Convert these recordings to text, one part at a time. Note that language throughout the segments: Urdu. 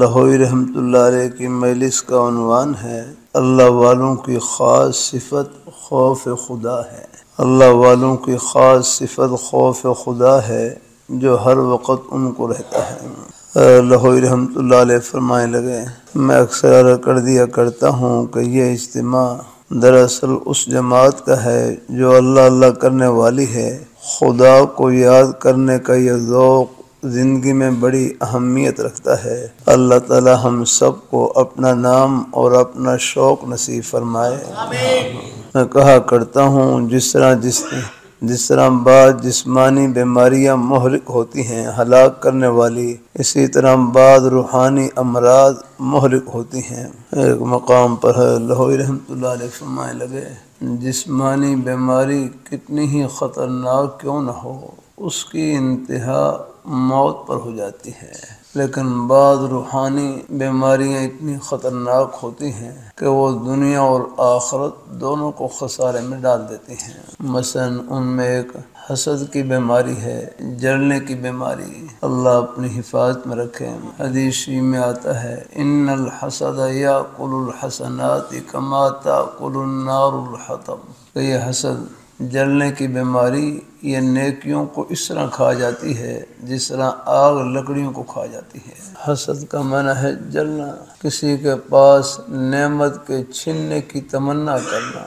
لاہوری رحمۃ اللہ علیہ کی مجلس کا عنوان ہے اللہ والوں کی خاص صفت خوف خدا ہے۔ اللہ والوں کی خاص صفت خوف خدا ہے جو ہر وقت ان کو رہتا ہے۔ لاہوری رحمۃ اللہ علیہ فرمائے لگے، میں اکثر کر دیا کرتا ہوں کہ یہ اجتماع دراصل اس جماعت کا ہے جو اللہ اللہ کرنے والی ہے۔ خدا کو یاد کرنے کا یہ ذوق زندگی میں بڑی اہمیت رکھتا ہے۔ اللہ تعالی ہم سب کو اپنا نام اور اپنا شوق نصیب فرمائے۔ میں کہا کرتا ہوں جس طرح بعض جسمانی بیماریاں محرق ہوتی ہیں، ہلاک کرنے والی، اسی طرح بعض روحانی امراض محرق ہوتی ہیں۔ ایک مقام پر لاہوری رحمۃ اللہ علیہ فرمائے لگے، جسمانی بیماری کتنی ہی خطرناک کیوں نہ ہو، اس کی انتہا موت پر ہو جاتی ہے، لیکن بعض روحانی بیماریاں اتنی خطرناک ہوتی ہیں کہ وہ دنیا اور آخرت دونوں کو خسارے میں ڈال دیتی ہیں۔ مثلا ان میں ایک حسد کی بیماری ہے، جلنے کی بیماری، اللہ اپنی حفاظت میں رکھے۔ حدیث میں آتا ہے، ان الحسد یاکل الحسنات کما تاکل النار الحطب، کہ یہ حسد، جلنے کی بیماری، یہ نیکیوں کو اس طرح کھا جاتی ہے جس طرح آگ لکڑیوں کو کھا جاتی ہے۔ حسد کا معنی ہے جلنا، کسی کے پاس نعمت کے چھیننے کی تمنا کرنا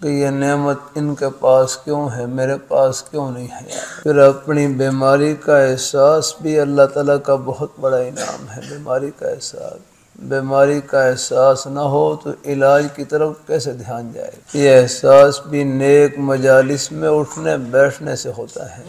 کہ یہ نعمت ان کے پاس کیوں ہے، میرے پاس کیوں نہیں ہے۔ پھر اپنی بیماری کا احساس بھی اللہ تعالیٰ کا بہت بڑا انعام ہے۔ بیماری کا احساس نہ ہو تو علاج کی طرف کیسے دھیان جائے؟ یہ احساس بھی نیک مجالس میں اٹھنے بیٹھنے سے ہوتا ہے۔